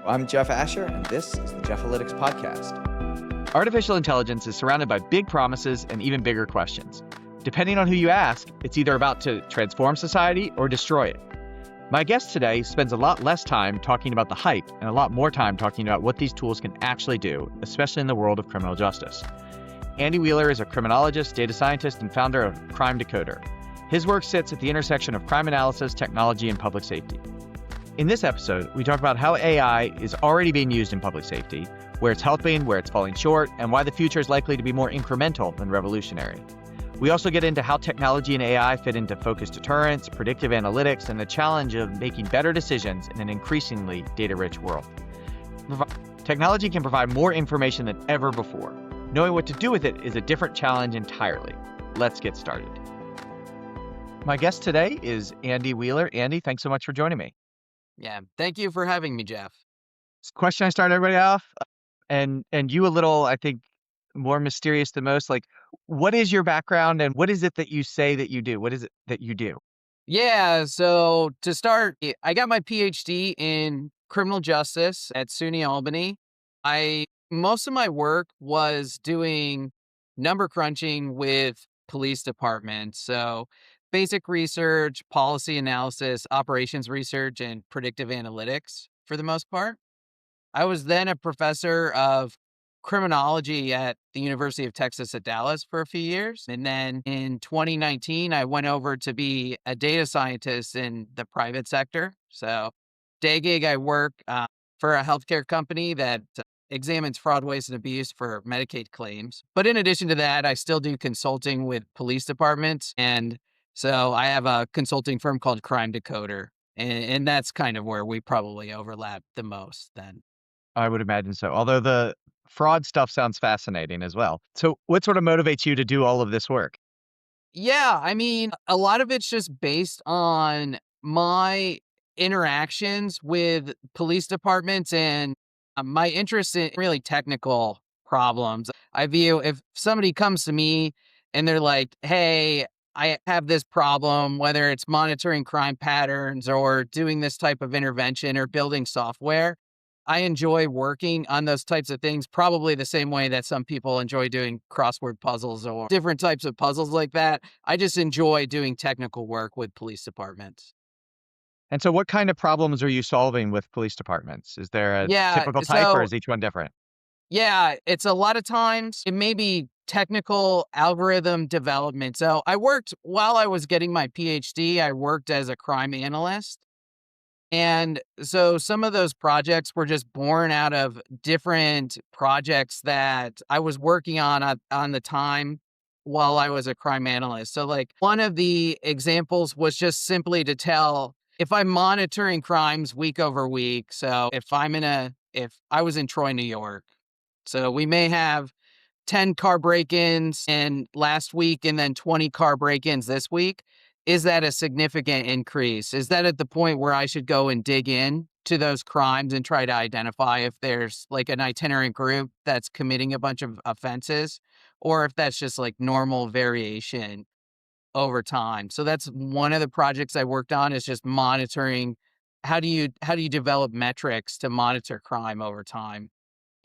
I'm Jeff Asher, and this is the Jeff-alytics podcast. Artificial intelligence is surrounded by big promises and even bigger questions. Depending on who you ask, it's either about to transform society or destroy it. My guest today spends a lot less time talking about the hype and a lot more time talking about what these tools can actually do, especially in the world of criminal justice. Andy Wheeler is a criminologist, data scientist, and founder of Crime Decoder. His work sits at the intersection of crime analysis, technology, and public safety. In this episode, we talk about how AI is already being used in public safety, where it's helping, where it's falling short, and why the future is likely to be more incremental than revolutionary. We also get into how technology and AI fit into focused deterrence, predictive analytics, and the challenge of making better decisions in an increasingly data-rich world. Technology can provide more information than ever before. Knowing what to do with it is a different challenge entirely. Let's get started. My guest today is Andy Wheeler. Andy, thanks so much for joining me. Yeah, thank you for having me, Jeff. Question I start everybody off, and you a little, I think, more mysterious than most. Like, what is your background and what is it that you say that you do? What is it that you do? Yeah, so to start, I got my PhD in criminal justice at SUNY Albany. Most of my work was doing number crunching with police departments. So basic research, policy analysis, operations research, and predictive analytics for the most part. I was then a professor of criminology at the University of Texas at Dallas for a few years. And then in 2019, I went over to be a data scientist in the private sector. So day gig, I work for a healthcare company that examines fraud, waste, and abuse for Medicaid claims. But in addition to that, I still do consulting with police departments. And so I have a consulting firm called Crime Decoder. And that's kind of where we probably overlap the most then. I would imagine so. Although the fraud stuff sounds fascinating as well. So what sort of motivates you to do all of this work? Yeah, I mean, a lot of it's just based on my interactions with police departments and my interest in really technical problems. I view if somebody comes to me and they're like, hey, I have this problem, whether it's monitoring crime patterns or doing this type of intervention or building software. I enjoy working on those types of things, probably the same way that some people enjoy doing crossword puzzles or different types of puzzles like that. I just enjoy doing technical work with police departments. And so what kind of problems are you solving with police departments? Is there a Yeah, typical type or is each one different? it's a lot of times it may be technical algorithm development. So while I was getting my PhD, I worked as a crime analyst. And so some of those projects were just born out of different projects that I was working on the time while I was a crime analyst. So like one of the examples was just simply to tell if I'm monitoring crimes week over week. So if I was in Troy, New York, so we may have 10 car break-ins and last week and then 20 car break-ins this week. Is that a significant increase? Is that at the point where I should go and dig in to those crimes and try to identify if there's like an itinerant group that's committing a bunch of offenses or if that's just like normal variation over time? So that's one of the projects I worked on is just monitoring how do you develop metrics to monitor crime over time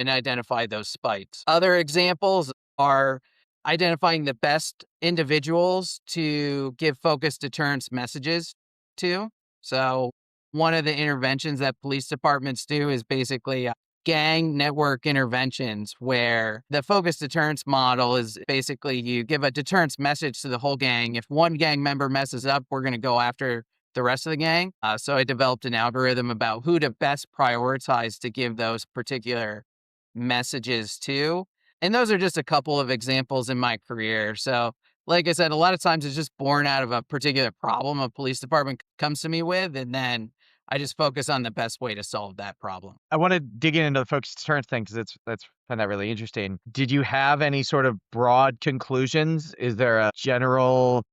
and identify those spikes. Other examples are identifying the best individuals to give focused deterrence messages to. So one of the interventions that police departments do is basically gang network interventions, where the focused deterrence model is basically you give a deterrence message to the whole gang. If one gang member messes up, we're going to go after the rest of the gang. So I developed an algorithm about who to best prioritize to give those particular messages to. And those are just a couple of examples in my career. So like I said, a lot of times it's just born out of a particular problem a police department comes to me with, and then I just focus on the best way to solve that problem. I want to dig into the focused deterrence thing because that's find that really interesting. Did you have any sort of broad conclusions? Is there a general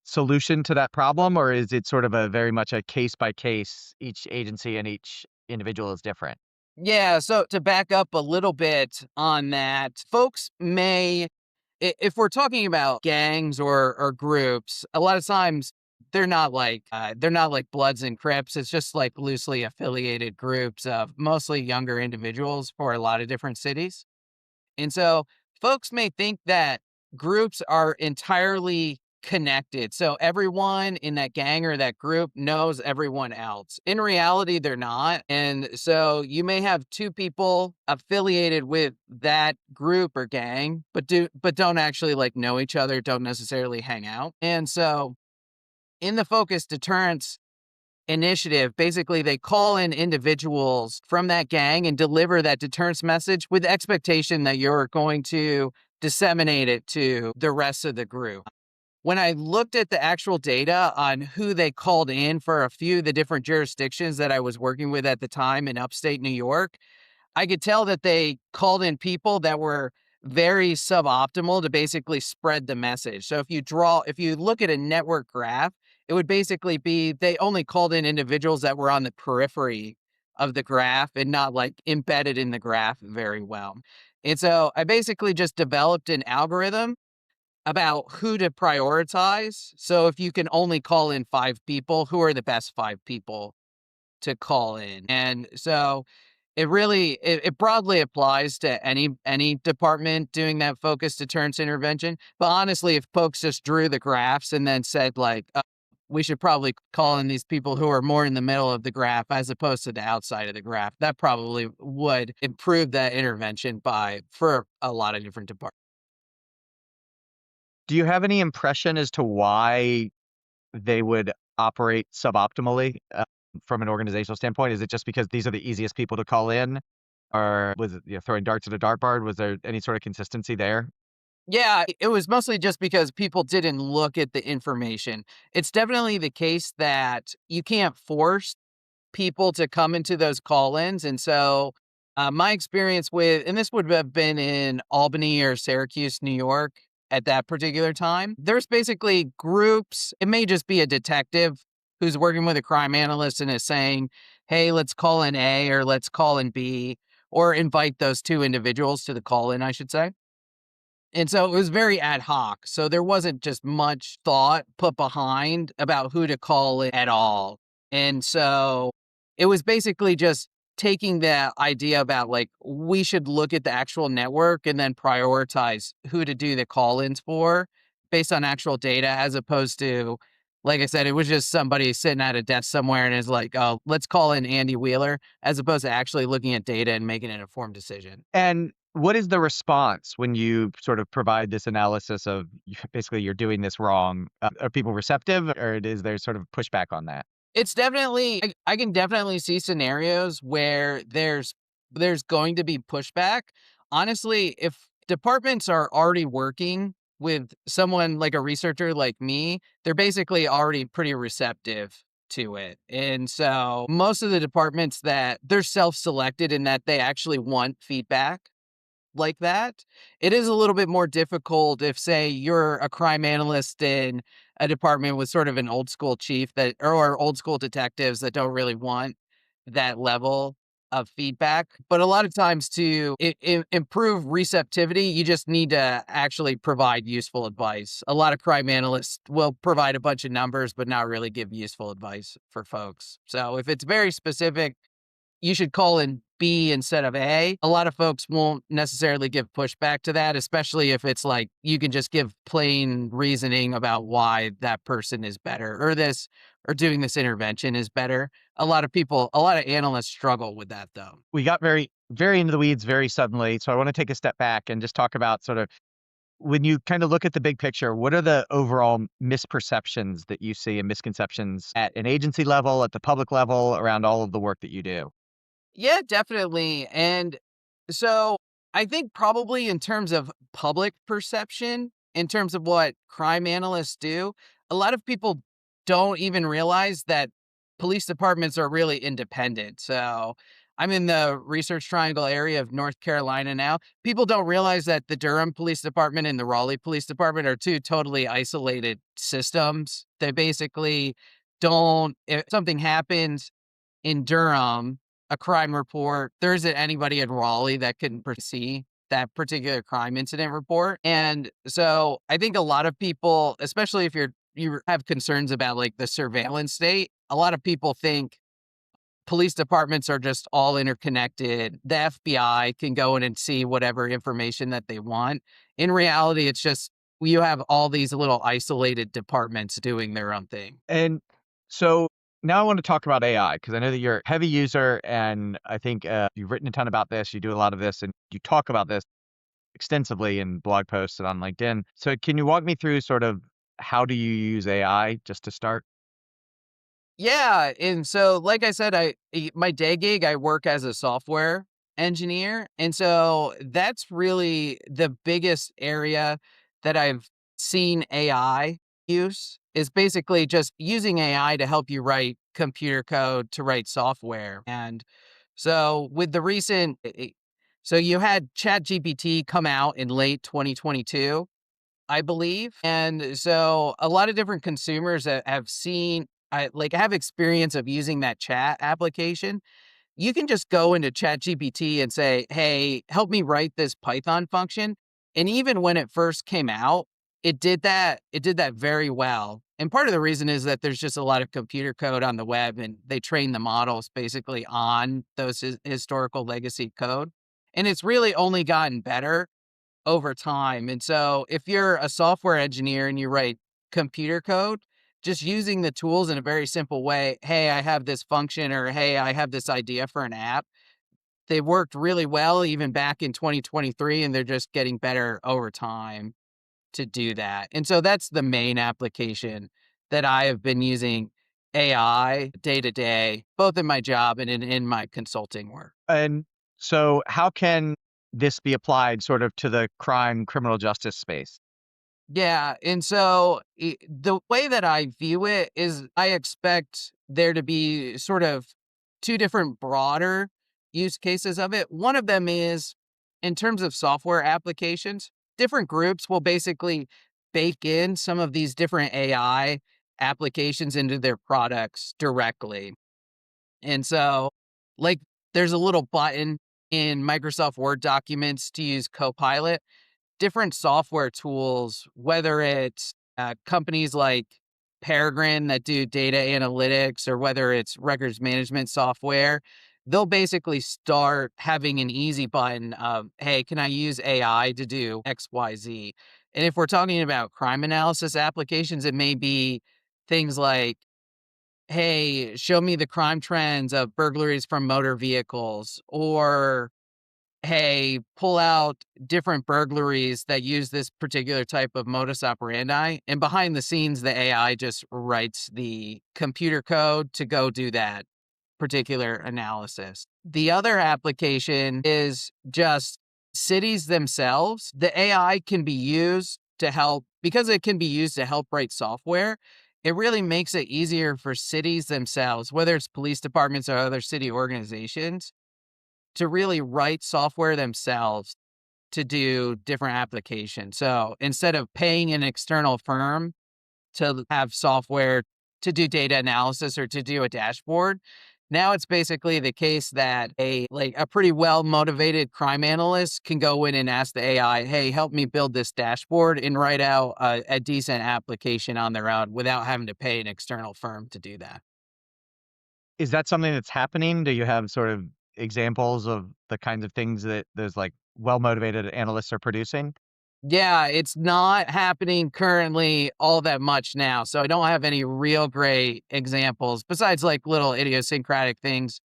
solution to that problem, or is it sort of a very much a case by case? Each agency and each individual is different. Yeah, so to back up a little bit on that, folks may, if we're talking about gangs or groups, a lot of times they're not like Bloods and Crips. It's just like loosely affiliated groups of mostly younger individuals for a lot of different cities. And so folks may think that groups are entirely connected. So everyone in that gang or that group knows everyone else. In reality, they're not. And so you may have two people affiliated with that group or gang, but don't actually like know each other, don't necessarily hang out. And so in the focus deterrence initiative, basically they call in individuals from that gang and deliver that deterrence message with the expectation that you're going to disseminate it to the rest of the group. When I looked at the actual data on who they called in for a few of the different jurisdictions that I was working with at the time in upstate New York, I could tell that they called in people that were very suboptimal to basically spread the message. So if you look at a network graph, it would basically be they only called in individuals that were on the periphery of the graph and not like embedded in the graph very well. And so I basically just developed an algorithm about who to prioritize. So if you can only call in 5 people, who are the best 5 people to call in? And so it broadly applies to any department doing that focused deterrence intervention. But honestly, if folks just drew the graphs and then said like, we should probably call in these people who are more in the middle of the graph as opposed to the outside of the graph, that probably would improve that intervention for a lot of different departments. Do you have any impression as to why they would operate suboptimally from an organizational standpoint? Is it just because these are the easiest people to call in, or was it throwing darts at a dartboard? Was there any sort of consistency there? Yeah, it was mostly just because people didn't look at the information. It's definitely the case that you can't force people to come into those call-ins. And so my experience with, and this would have been in Albany or Syracuse, New York at that particular time, there's basically groups. It may just be a detective who's working with a crime analyst and is saying, hey, let's call in A or let's call in B, or invite those two individuals to the call-in, I should say. And so it was very ad hoc. So there wasn't just much thought put behind about who to call it at all. And so it was basically just taking the idea about like, we should look at the actual network and then prioritize who to do the call ins for based on actual data, as opposed to, like I said, it was just somebody sitting at a desk somewhere and is like, oh, let's call in Andy Wheeler, as opposed to actually looking at data and making an informed decision. And what is the response when you sort of provide this analysis of basically you're doing this wrong? Are people receptive, or is there sort of pushback on that? It's definitely I can definitely see scenarios where there's going to be pushback. Honestly, if departments are already working with someone like a researcher like me, they're basically already pretty receptive to it. And so most of the departments that they're self-selected in that they actually want feedback like that. It is a little bit more difficult if, say, you're a crime analyst in a department with sort of an old school chief that, or old school detectives that don't really want that level of feedback. But a lot of times to improve receptivity, you just need to actually provide useful advice. A lot of crime analysts will provide a bunch of numbers, but not really give useful advice for folks. So if it's very specific, you should call in B instead of A. A lot of folks won't necessarily give pushback to that, especially if it's like you can just give plain reasoning about why that person is better or doing this intervention is better. A lot of analysts struggle with that though. We got very, very into the weeds very suddenly. So I want to take a step back and just talk about sort of when you kind of look at the big picture, what are the overall misperceptions that you see and misconceptions at an agency level, at the public level, around all of the work that you do? Yeah, definitely. And so I think probably in terms of public perception, in terms of what crime analysts do, a lot of people don't even realize that police departments are really independent. So I'm in the Research Triangle area of North Carolina now. People don't realize that the Durham Police Department and the Raleigh Police Department are two totally isolated systems. They basically don't, if something happens in Durham, a crime report, there isn't anybody in Raleigh that can see that particular crime incident report. And so I think a lot of people, especially if you have concerns about like the surveillance state, a lot of people think police departments are just all interconnected. The FBI can go in and see whatever information that they want. In reality, it's just you have all these little isolated departments doing their own thing. And so now I want to talk about AI because I know that you're a heavy user, and I think you've written a ton about this. You do a lot of this, and you talk about this extensively in blog posts and on LinkedIn. So can you walk me through sort of how do you use AI just to start? Yeah, and so like I said, my day gig, I work as a software engineer, and so that's really the biggest area that I've seen AI use is basically just using AI to help you write computer code to write software. And so with the recent so you had ChatGPT come out in late 2022, I believe. And so a lot of different consumers that have seen, I like have experience of using that chat application. You can just go into ChatGPT and say, "Hey, help me write this Python function." And even when it first came out, it did that. It did that very well. And part of the reason is that there's just a lot of computer code on the web, and they train the models basically on those historical legacy code. And it's really only gotten better over time. And so if you're a software engineer and you write computer code, just using the tools in a very simple way, hey, I have this function, or hey, I have this idea for an app. They worked really well even back in 2023, and they're just getting better over time to do that. And so that's the main application that I have been using AI day to day, both in my job and in my consulting work. And so how can this be applied sort of to the crime criminal justice space? Yeah, and so the way that I view it is I expect there to be sort of two different broader use cases of it. One of them is in terms of software applications, different groups will basically bake in some of these different AI applications into their products directly. And so, like, there's a little button in Microsoft Word documents to use Copilot. Different software tools, whether it's companies like Peregrine that do data analytics, or whether it's records management software, they'll basically start having an easy button of, hey, can I use AI to do XYZ? And if we're talking about crime analysis applications, it may be things like, hey, show me the crime trends of burglaries from motor vehicles, or hey, pull out different burglaries that use this particular type of modus operandi. And behind the scenes, the AI just writes the computer code to go do that particular analysis. The other application is just cities themselves. The AI can be used to help, because it can be used to help write software. It really makes it easier for cities themselves, whether it's police departments or other city organizations, to really write software themselves to do different applications. So instead of paying an external firm to have software to do data analysis or to do a dashboard, now it's basically the case that a pretty well motivated crime analyst can go in and ask the AI, "Hey, help me build this dashboard," and write out a decent application on their own without having to pay an external firm to do that. Is that something that's happening? Do you have sort of examples of the kinds of things that those like well-motivated analysts are producing? Yeah, it's not happening currently all that much now. So I don't have any real great examples besides like little idiosyncratic things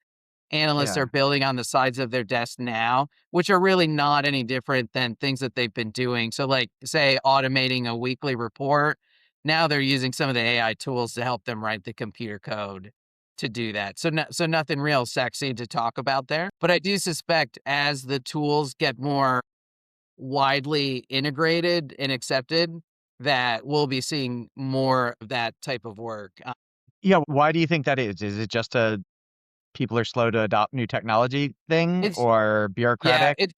analysts Yeah. are building on the sides of their desk now, which are really not any different than things that they've been doing. So, like, say, automating a weekly report, now they're using some of the AI tools to help them write the computer code to do that. So, so nothing real sexy to talk about there. But I do suspect as the tools get more widely integrated and accepted, that we'll be seeing more of that type of work. Yeah, why do you think that is? Is it just a people are slow to adopt new technology thing It's or Yeah, bureaucratic?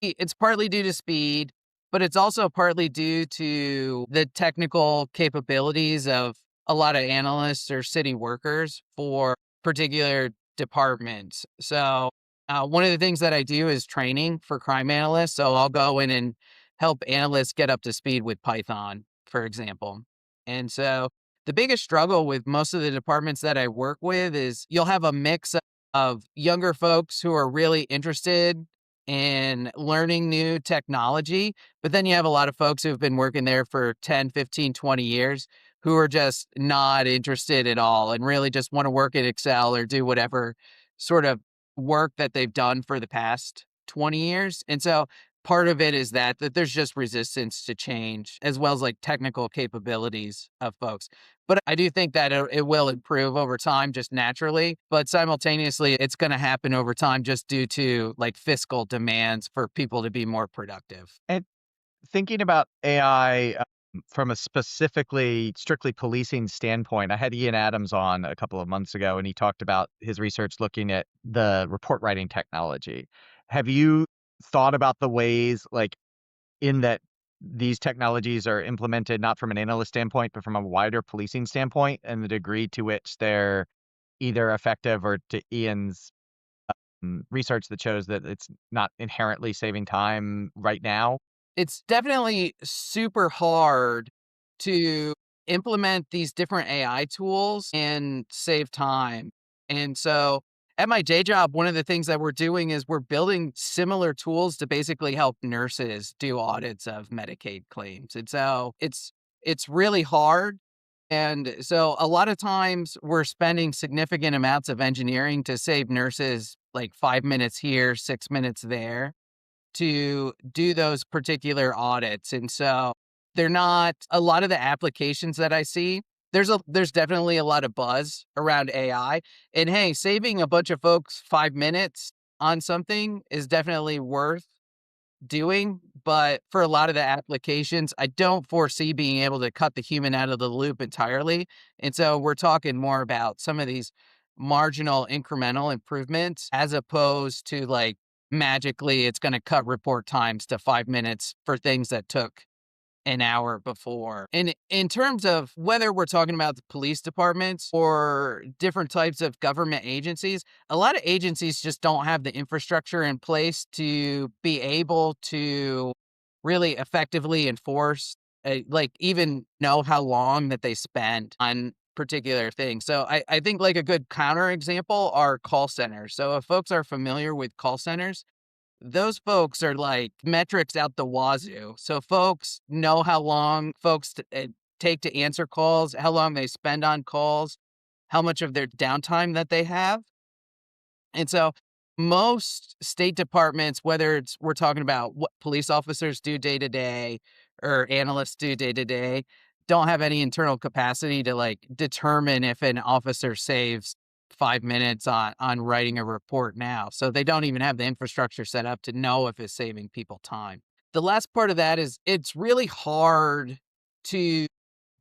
it's partly due to speed, but it's also partly due to the technical capabilities of a lot of analysts or city workers for particular departments. So, one of the things that I do is training for crime analysts. So I'll go in and help analysts get up to speed with Python, for example. And so The biggest struggle with most of the departments that I work with is you'll have a mix of younger folks who are really interested in learning new technology, but then you have a lot of folks who've been working there for 10, 15, 20 years who are just not interested at all and really just want to work at Excel or do whatever sort of work that they've done for the past 20 years. And so part of it is that there's just resistance to change as well as like technical capabilities of folks. But I do think that it will improve over time just naturally, but simultaneously it's going to happen over time just due to like fiscal demands for people to be more productive. And thinking about AI from a specifically strictly policing standpoint, I had Ian Adams on a couple of months ago, and he talked about his research looking at the report writing technology. Have you thought about the ways, like, in that these technologies are implemented not from an analyst standpoint, but from a wider policing standpoint, and the degree to which they're either effective or, to Ian's research that shows that it's not inherently saving time right now? It's definitely super hard to implement these different AI tools and save time. And so at my day job, one of the things that we're doing is we're building similar tools to basically help nurses do audits of Medicaid claims. And so it's really hard. And so a lot of times we're spending significant amounts of engineering to save nurses like 5 minutes here, 6 minutes there to do those particular audits. And so they're not a lot of the applications that I see. There's definitely a lot of buzz around AI. And hey, saving a bunch of folks 5 minutes on something is definitely worth doing. But for a lot of the applications, I don't foresee being able to cut the human out of the loop entirely. And so we're talking more about some of these marginal incremental improvements as opposed to like magically it's going to cut report times to 5 minutes for things that took an hour before. And in terms of whether we're talking about the police departments or different types of government agencies, a lot of agencies just don't have the infrastructure in place to be able to really effectively enforce, like even know how long that they spend on particular things. So I think like a good counter example are call centers. So if folks are familiar with call centers, those folks are like metrics out the wazoo. So folks know how long folks take to answer calls, how long they spend on calls, how much of their downtime that they have. And so most state departments, whether it's we're talking about what police officers do day to day or analysts do day to day, don't have any internal capacity to like determine if an officer saves 5 minutes on writing a report now. So they don't even have the infrastructure set up to know if it's saving people time. The last part of that is it's really hard to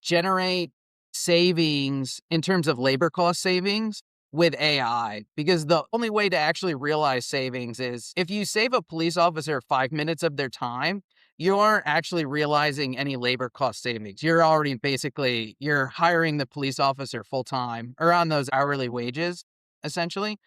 generate savings in terms of labor cost savings with AI, because the only way to actually realize savings is if you save a police officer 5 minutes of their time, you aren't actually realizing any labor cost savings. You're already basically, you're hiring the police officer full time or on those hourly wages, essentially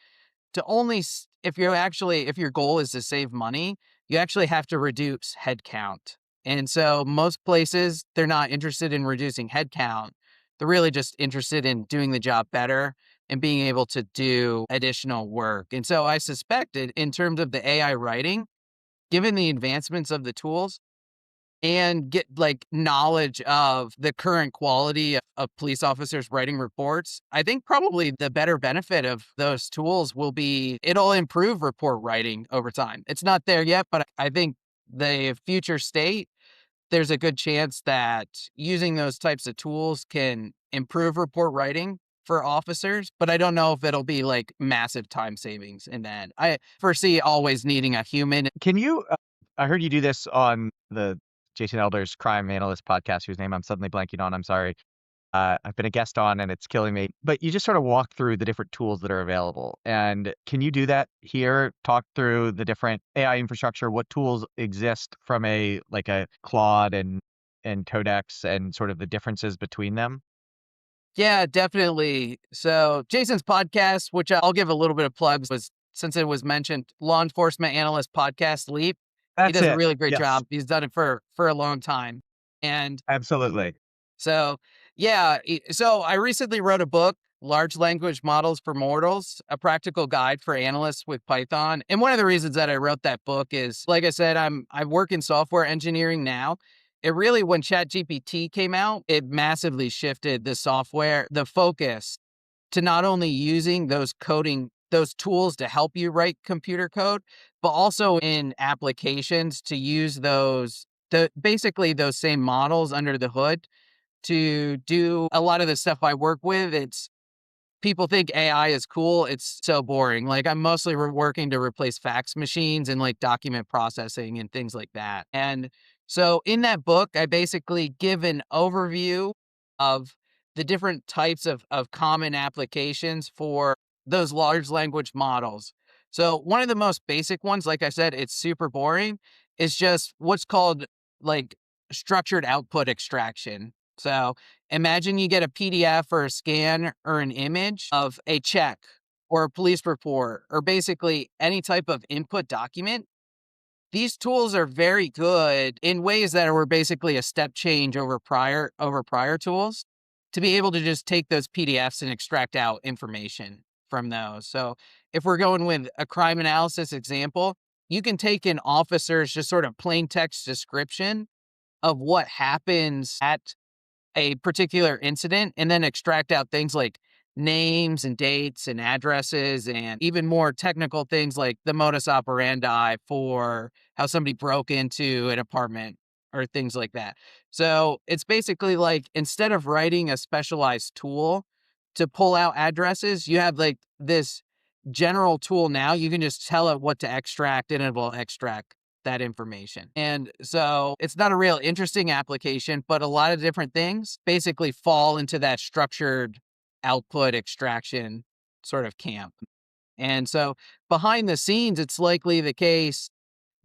to only if you're actually if your goal is to save money, you actually have to reduce headcount. And so most places they're not interested in reducing headcount. They're really just interested in doing the job better and being able to do additional work. And so I suspect it in terms of the AI writing, given the advancements of the tools, and get like knowledge of the current quality of police officers writing reports, I think probably the better benefit of those tools will be it'll improve report writing over time. It's not there yet, but I think the future state, there's a good chance that using those types of tools can improve report writing for officers, but I don't know if it'll be like massive time savings in that. I foresee always needing a human. Can you, I heard you do this on the Jason Elder's crime analyst podcast, whose name I'm suddenly blanking on. I'm sorry. I've been a guest on and it's killing me. But you just sort of walk through the different tools that are available. And can you do that here? Talk through the different AI infrastructure, what tools exist from a Claude and Codex and sort of the differences between them? Yeah, definitely. So Jason's podcast, which I'll give a little bit of plugs, was since it was mentioned, Law Enforcement Analyst Podcast Leap. He That's does a it. really great Yes, job. He's done it for a long time. And absolutely. so Yeah. So I recently wrote a book, Large Language Models for Mortals, a practical guide for analysts with Python. And one of the reasons that I wrote that book is, like I said, I work in software engineering now. It really, when ChatGPT came out, it massively shifted the software, the focus to not only using those tools to help you write computer code, but also in applications to use basically those same models under the hood to do a lot of the stuff I work with. It's People think AI is cool. It's so boring. Like, I'm mostly working to replace fax machines and like document processing and things like that. And so in that book, I basically give an overview of the different types of common applications for those large language models. So one of the most basic ones, like I said, it's super boring, is just what's called like structured output extraction. So imagine you get a PDF or a scan or an image of a check or a police report or basically any type of input document. These tools are very good in ways that were basically a step change over prior tools to be able to just take those PDFs and extract out information from those. So if we're going with a crime analysis example, you can take an officer's just sort of plain text description of what happens at a particular incident and then extract out things like names and dates and addresses and even more technical things like the modus operandi for how somebody broke into an apartment or things like that. So it's basically like, instead of writing a specialized tool to pull out addresses, you have like this general tool now. You can just tell it what to extract and it will extract that information. And so it's not a real interesting application, but a lot of different things basically fall into that structured output extraction sort of camp. And so behind the scenes, it's likely the case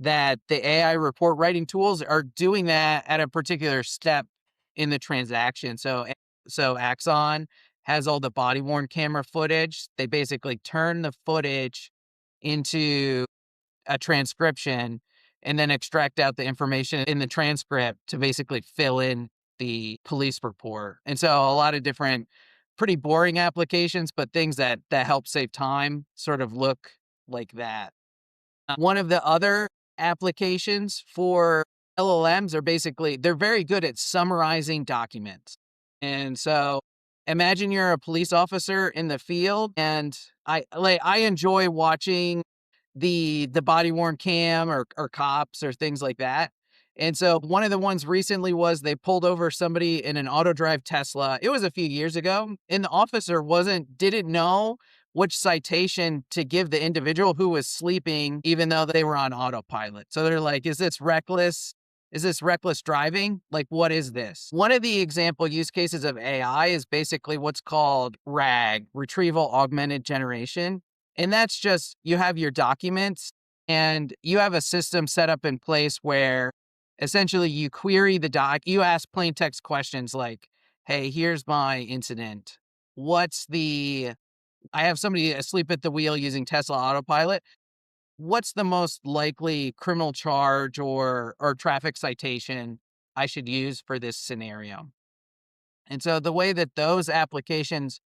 that the AI report writing tools are doing that at a particular step in the transaction. So Axon has all the body worn camera footage. They basically turn the footage into a transcription and then extract out the information in the transcript to basically fill in the police report. And so a lot of different pretty boring applications, but things that help save time sort of look like that. One of the other applications for LLMs are basically, they're very good at summarizing documents. And so imagine you're a police officer in the field, and I enjoy watching the body worn cam or cops or things like that. And so one of the ones recently was they pulled over somebody in an auto drive Tesla. It was a few years ago, and the officer didn't know which citation to give the individual who was sleeping, even though they were on autopilot. So they're like, is this reckless? Is this reckless driving? Like, what is this? One of the example use cases of AI is basically what's called RAG, retrieval augmented generation. And that's just, you have your documents and you have a system set up in place where essentially you query you ask plain text questions like, hey, here's my incident. I have somebody asleep at the wheel using Tesla Autopilot. What's the most likely criminal charge or traffic citation I should use for this scenario? And so the way that those applications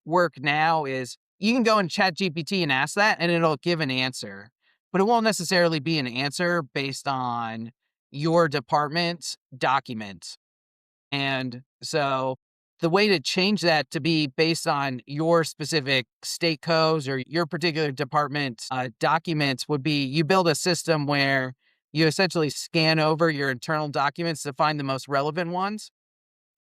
work now is you can go in ChatGPT and ask that, and it'll give an answer, but it won't necessarily be an answer based on your department's documents. And so the way to change that to be based on your specific state codes or your particular department's documents would be, you build a system where you essentially scan over your internal documents to find the most relevant ones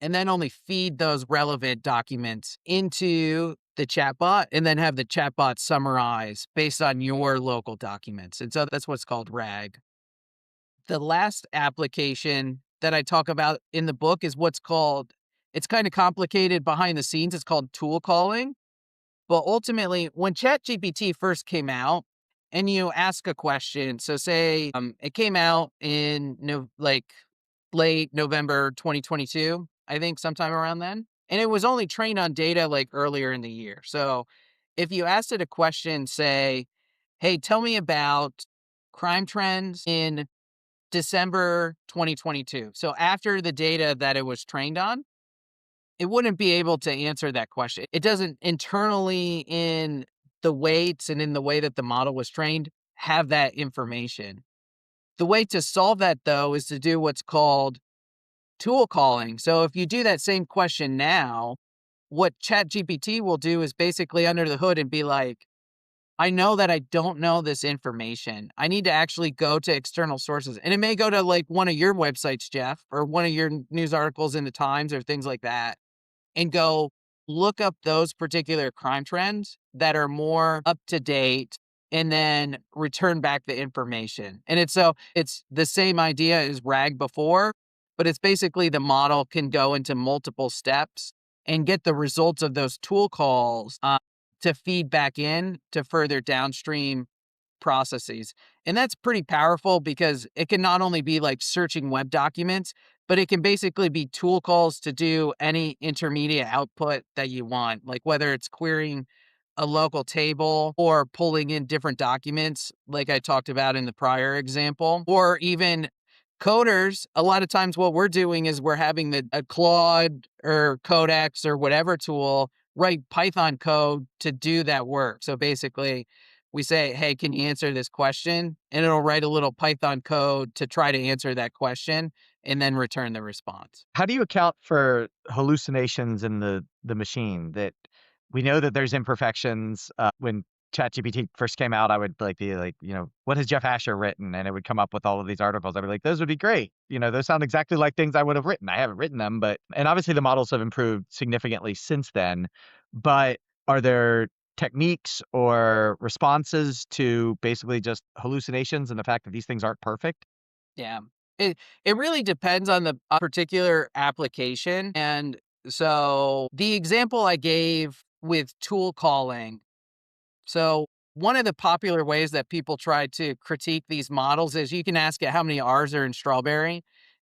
and then only feed those relevant documents into the chatbot and then have the chatbot summarize based on your local documents. And so that's what's called RAG. The last application that I talk about in the book is it's kind of complicated behind the scenes. It's called tool calling. But ultimately, when ChatGPT first came out and you ask a question, so say it came out in late November 2022, I think sometime around then. And it was only trained on data like earlier in the year. So if you asked it a question, say, hey, tell me about crime trends in December 2022. So after the data that it was trained on, it wouldn't be able to answer that question. It doesn't internally in the weights and in the way that the model was trained have that information. The way to solve that though is to do what's called tool calling. So if you do that same question now, what ChatGPT will do is basically under the hood and be like, I know that I don't know this information. I need to actually go to external sources. And it may go to like one of your websites, Jeff, or one of your news articles in the Times or things like that, and go look up those particular crime trends that are more up to date and then return back the information. And it's the same idea as RAG before, but it's basically the model can go into multiple steps and get the results of those tool calls to feed back in to further downstream processes. And that's pretty powerful because it can not only be like searching web documents, but it can basically be tool calls to do any intermediate output that you want, like whether it's querying a local table or pulling in different documents, like I talked about in the prior example, or even coders. A lot of times what we're doing is we're having a Claude or Codex or whatever tool write Python code to do that work. So basically, we say, hey, can you answer this question? And it'll write a little Python code to try to answer that question and then return the response. How do you account for hallucinations in the machine? That we know that there's imperfections. When ChatGPT first came out, I would like be like, what has Jeff Asher written? And it would come up with all of these articles. I'd be like, those would be great. Those sound exactly like things I would have written. I haven't written them, and obviously the models have improved significantly since then. But are there techniques or responses to basically just hallucinations and the fact that these things aren't perfect? Yeah. It really depends on the particular application. And so the example I gave with tool calling. So one of the popular ways that people try to critique these models is you can ask it how many R's are in strawberry,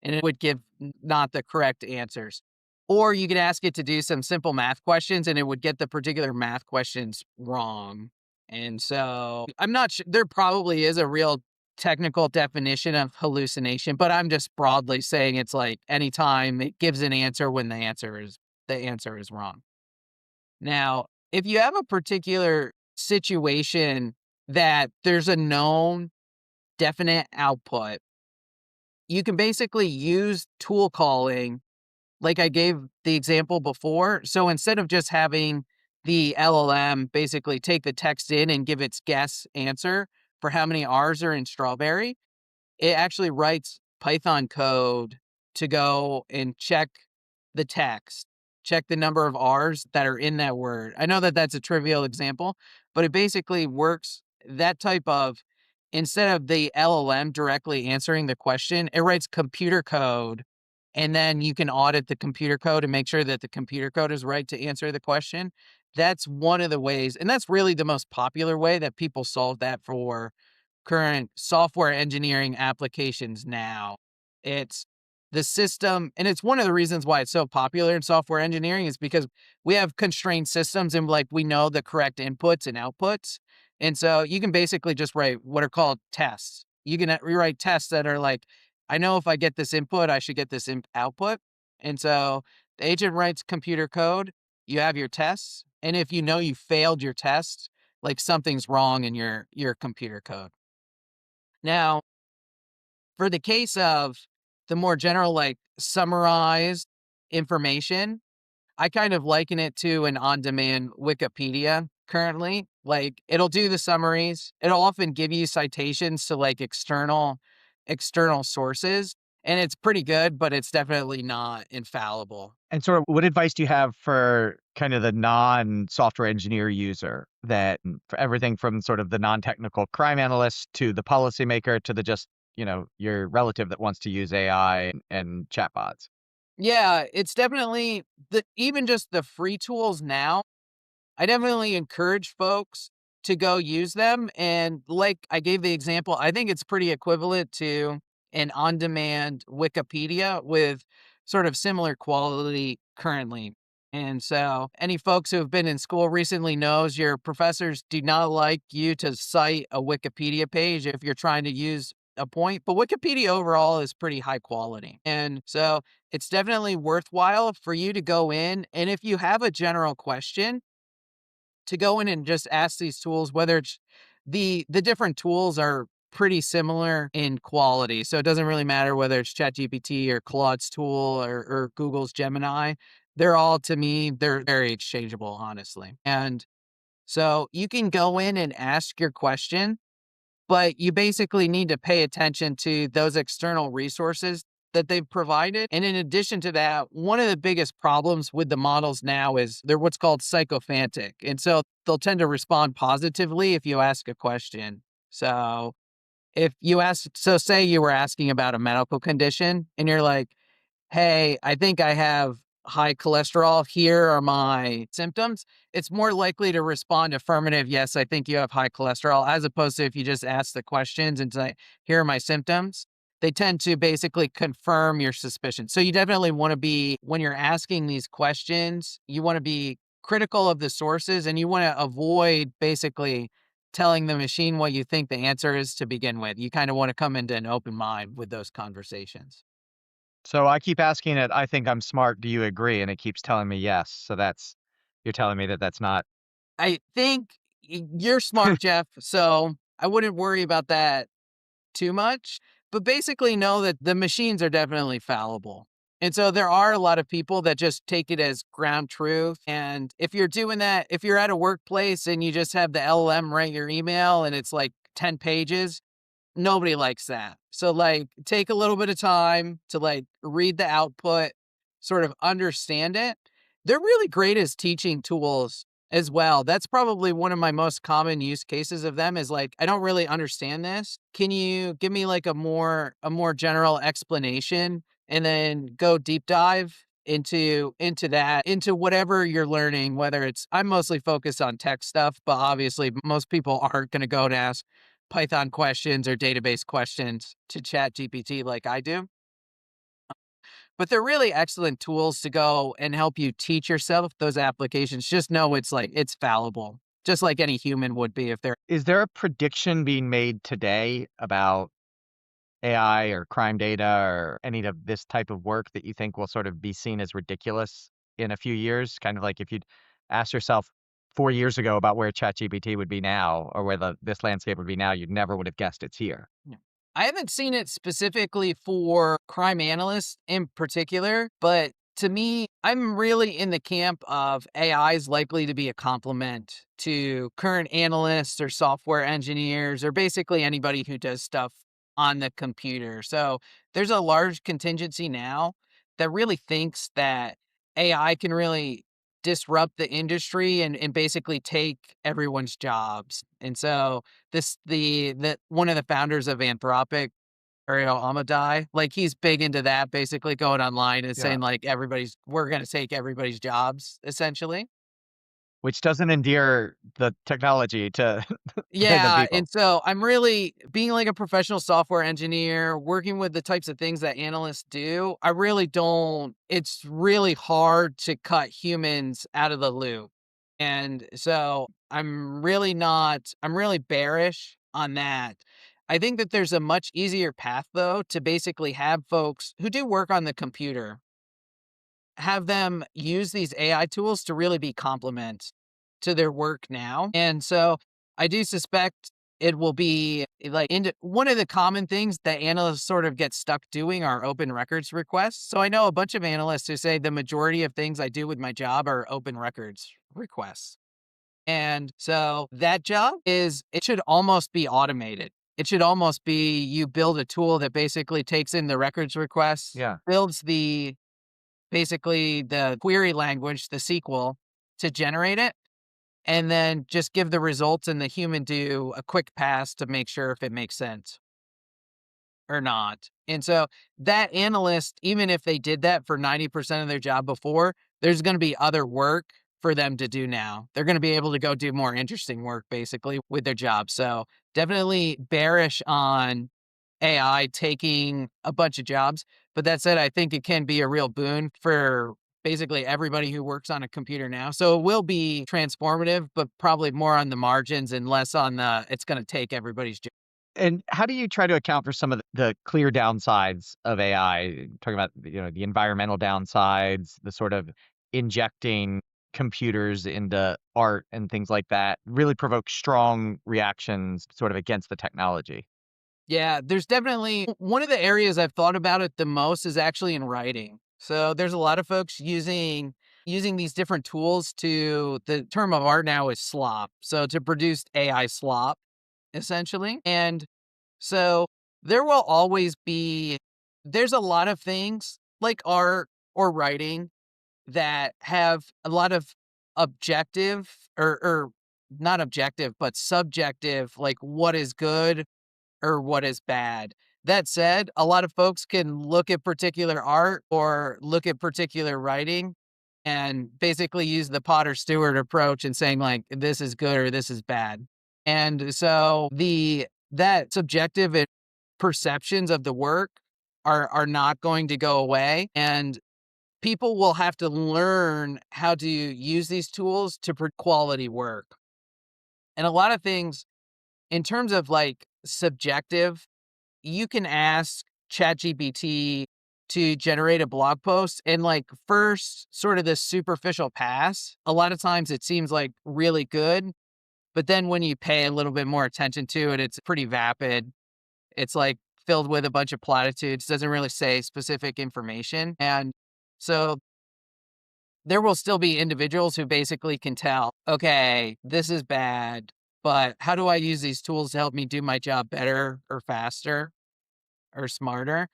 and it would give not the correct answers. Or you can ask it to do some simple math questions, and it would get the particular math questions wrong. And so I'm not sure, there probably is a real technical definition of hallucination, but I'm just broadly saying it's like anytime it gives an answer when the answer is wrong. Now, if you have a particular situation that there's a known definite output, you can basically use tool calling, like I gave the example before. So instead of just having the LLM basically take the text in and give its guess answer for how many R's are in strawberry, it actually writes Python code to go and check the text, check the number of R's that are in that word. I know that that's a trivial example, but it basically works that type of, instead of the LLM directly answering the question, it writes computer code. And then you can audit the computer code and make sure that the computer code is right to answer the question. That's one of the ways, and that's really the most popular way that people solve that for current software engineering applications now. It's the system, and it's one of the reasons why it's so popular in software engineering is because we have constrained systems and like we know the correct inputs and outputs. And so you can basically just write what are called tests. You can rewrite tests that are like, I know if I get this input, I should get this output. And so the agent writes computer code, you have your tests, and if you know you failed your test, like something's wrong in your computer code. Now, for the case of the more general, like summarized information, I kind of liken it to an on demand Wikipedia currently. Like it'll do the summaries, it'll often give you citations to like external sources. And it's pretty good, but it's definitely not infallible. And sort of what advice do you have for kind of the non-software engineer user that for everything from sort of the non-technical crime analyst to the policymaker to the just, your relative that wants to use AI and chatbots? Yeah, it's definitely even just the free tools now. I definitely encourage folks to go use them. And like I gave the example, I think it's pretty equivalent to an on demand Wikipedia with sort of similar quality currently. And so, any folks who have been in school recently knows your professors do not like you to cite a Wikipedia page if you're trying to use a point, but Wikipedia overall is pretty high quality. And so it's definitely worthwhile for you to go in. And if you have a general question, to go in and just ask these tools, whether it's the different tools are pretty similar in quality. So it doesn't really matter whether it's ChatGPT or Claude's tool or Google's Gemini. They're all, to me, they're very exchangeable, honestly. And so you can go in and ask your question, but you basically need to pay attention to those external resources that they've provided. And in addition to that, one of the biggest problems with the models now is they're what's called sycophantic. And so they'll tend to respond positively if you ask a question. So if you ask, so say you were asking about a medical condition and you're like, hey, I think I have high cholesterol. Here are my symptoms. It's more likely to respond affirmative. Yes, I think you have high cholesterol, as opposed to if you just ask the questions and say, here are my symptoms. They tend to basically confirm your suspicion. So you definitely want to be, when you're asking these questions, you want to be critical of the sources and you want to avoid basically telling the machine what you think the answer is to begin with. You kind of want to come into an open mind with those conversations. So I keep asking it, I think I'm smart. Do you agree? And it keeps telling me yes. So you're telling me that that's not. I think you're smart, Jeff, so I wouldn't worry about that too much. But basically, know that the machines are definitely fallible. And so there are a lot of people that just take it as ground truth. And if you're doing that, if you're at a workplace and you just have the LLM write your email and it's like 10 pages, nobody likes that. So like take a little bit of time to like read the output, sort of understand it. They're really great as teaching tools as well. That's probably one of my most common use cases of them is like, I don't really understand this. Can you give me like a more general explanation and then go deep dive into whatever you're learning, whether it's I'm mostly focused on tech stuff, but obviously most people aren't going to go and ask Python questions or database questions to Chat GPT like I do. But they're really excellent tools to go and help you teach yourself those applications. Just know it's like it's fallible, just like any human would be if they're. Is there a prediction being made today about AI or crime data or any of this type of work that you think will sort of be seen as ridiculous in a few years? Kind of like if you'd asked yourself 4 years ago about where ChatGPT would be now or where this landscape would be now, you never would have guessed it's here. Yeah. I haven't seen it specifically for crime analysts in particular, but to me, I'm really in the camp of AI is likely to be a complement to current analysts or software engineers or basically anybody who does stuff on the computer. So there's a large contingency now that really thinks that AI can really disrupt the industry and basically take everyone's jobs. And so the one of the founders of Anthropic, Ariel Amadai, like he's big into that, basically going online and Yeah. saying like we're gonna take everybody's jobs, essentially. Which doesn't endear the technology to random Yeah, people. and so I'm really being like a professional software engineer, working with the types of things that analysts do. I really don't, it's really hard to cut humans out of the loop. And so I'm really bearish on that. I think that there's a much easier path though to basically have folks who do work on the computer have them use these AI tools to really be complement to their work now. And so I do suspect it will be like one of the common things that analysts sort of get stuck doing are open records requests. So I know a bunch of analysts who say the majority of things I do with my job are open records requests. And so that job it should almost be automated. It should almost be you build a tool that basically takes in the records requests, Yeah. builds basically the query language, the SQL, to generate it, and then just give the results and the human do a quick pass to make sure if it makes sense or not. And so that analyst, even if they did that for 90% of their job before, there's going to be other work for them to do now. They're going to be able to go do more interesting work basically with their job. So definitely bearish on AI taking a bunch of jobs. But that said, I think it can be a real boon for basically everybody who works on a computer now. So it will be transformative, but probably more on the margins and less on it's going to take everybody's job. And how do you try to account for some of the clear downsides of AI? Talking about, the environmental downsides, the sort of injecting computers into art and things like that really provoke strong reactions sort of against the technology. Yeah, there's definitely one of the areas I've thought about it the most is actually in writing. So there's a lot of folks using these different tools to the term of art now is slop. So to produce AI slop, essentially. And so there will always be there's a lot of things like art or writing that have a lot of objective or not objective, but subjective, like what is good or what is bad. That said, a lot of folks can look at particular art or look at particular writing and basically use the Potter Stewart approach and saying like this is good or this is bad. And so the that subjective perceptions of the work are not going to go away, and people will have to learn how to use these tools to quality work. And a lot of things in terms of like subjective, you can ask ChatGPT to generate a blog post and like first sort of this superficial pass. A lot of times it seems like really good, but then when you pay a little bit more attention to it, it's pretty vapid. It's like filled with a bunch of platitudes, doesn't really say specific information. And so there will still be individuals who basically can tell, okay, this is bad, but how do I use these tools to help me do my job better or faster or smarter?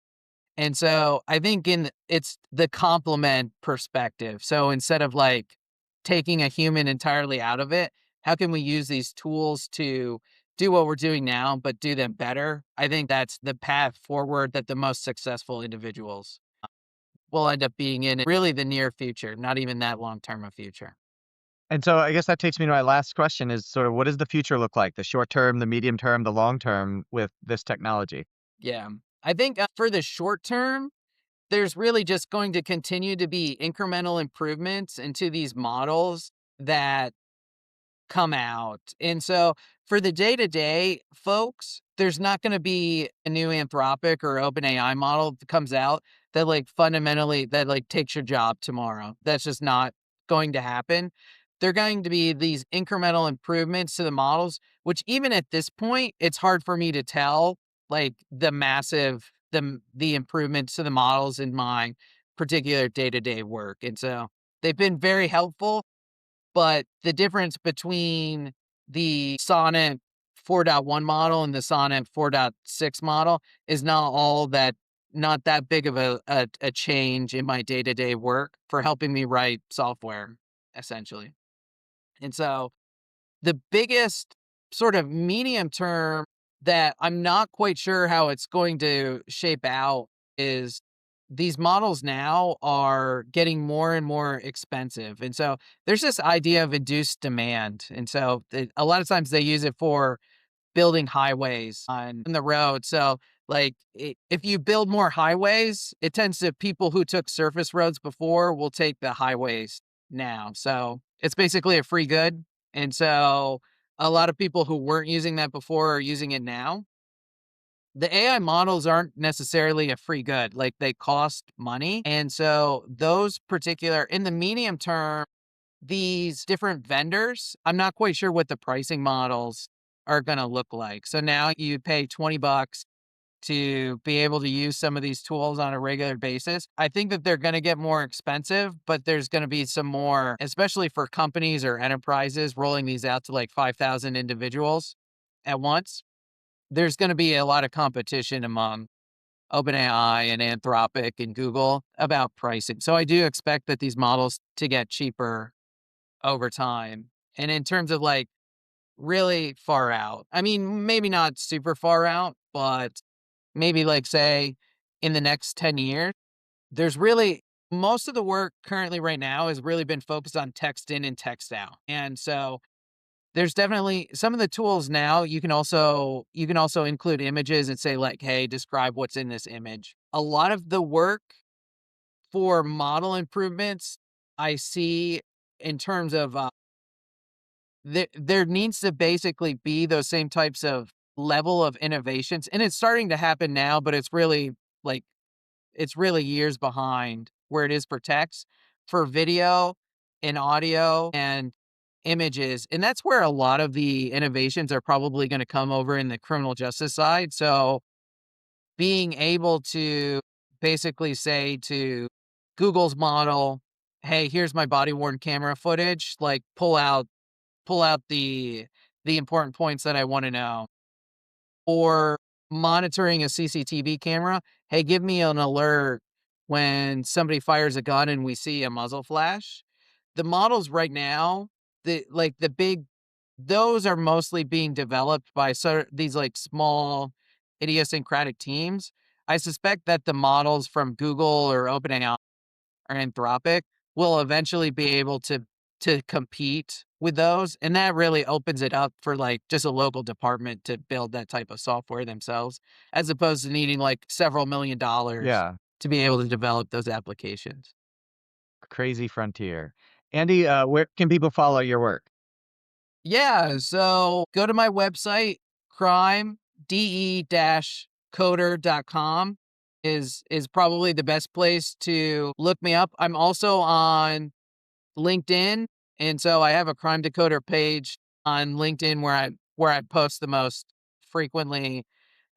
And so I think it's the complement perspective. So instead of like taking a human entirely out of it, how can we use these tools to do what we're doing now, but do them better? I think that's the path forward that the most successful individuals will end up being in really the near future, not even that long term of future. And so I guess that takes me to my last question is sort of what does the future look like? The short term, the medium term, the long term with this technology? Yeah. I think for the short term, there's really just going to continue to be incremental improvements into these models that come out. And so for the day to day folks, there's not going to be a new Anthropic or OpenAI model that comes out that like fundamentally that like takes your job tomorrow. That's just not going to happen. They're going to be these incremental improvements to the models, which even at this point, it's hard for me to tell like the improvements to the models in my particular day to day work. And so they've been very helpful, but the difference between the Sonnet 4.1 model and the Sonnet 4.6 model is not that big of a change in my day-to-day work for helping me write software, essentially. And so the biggest sort of medium term that I'm not quite sure how it's going to shape out is these models now are getting more and more expensive. And so there's this idea of induced demand. And so a lot of times they use it for building highways on the road. So like if you build more highways, it tends to people who took surface roads before will take the highways now. So it's basically a free good. And so a lot of people who weren't using that before are using it now. The AI models aren't necessarily a free good, like they cost money. And so those particular in the medium term, these different vendors, I'm not quite sure what the pricing models are going to look like. So now you pay $20 to be able to use some of these tools on a regular basis. I think that they're going to get more expensive, but there's going to be some more, especially for companies or enterprises rolling these out to like 5,000 individuals at once. There's going to be a lot of competition among OpenAI and Anthropic and Google about pricing. So I do expect that these models to get cheaper over time. And in terms of like really far out, I mean, maybe not super far out, but maybe like say in the next 10 years, there's really most of the work currently right now has really been focused on text in and text out. And so there's definitely some of the tools now you can also include images and say like, hey, describe what's in this image. A lot of the work for model improvements I see in terms of there needs to basically be those same types of level of innovations, and it's starting to happen now, but it's really like it's really years behind where it is for text, for video and audio and images. And that's where a lot of the innovations are probably going to come over in the criminal justice side. So being able to basically say to Google's model, hey, here's my body worn camera footage, like pull out the important points that I want to know. Or monitoring a CCTV camera, hey, give me an alert when somebody fires a gun and we see a muzzle flash. The models right now, the big, those are mostly being developed by these like small idiosyncratic teams. I suspect that the models from Google or OpenAI or Anthropic will eventually be able to compete with those, and that really opens it up for like just a local department to build that type of software themselves, as opposed to needing like several $1,000,000 Yeah, to be able to develop those applications. crazy frontier. Andy, where can people follow your work? Yeah, so go to my website, crime-coder.com is probably the best place to look me up. I'm also on LinkedIn, and so I have a Crime Decoder page on LinkedIn where I post the most frequently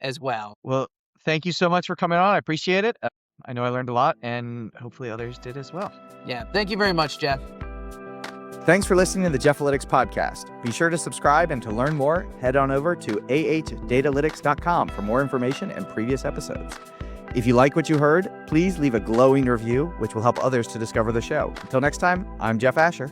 as well. Well, thank you so much for coming on. I appreciate it. I know I learned a lot, and hopefully others did as well. Yeah, thank you very much, Jeff. Thanks for listening to the Jeff-alytics podcast. Be sure to subscribe, and to learn more, head on over to ahdatalytics.com for more information and previous episodes. If you like what you heard, please leave a glowing review, which will help others to discover the show. Until next time, I'm Jeff Asher.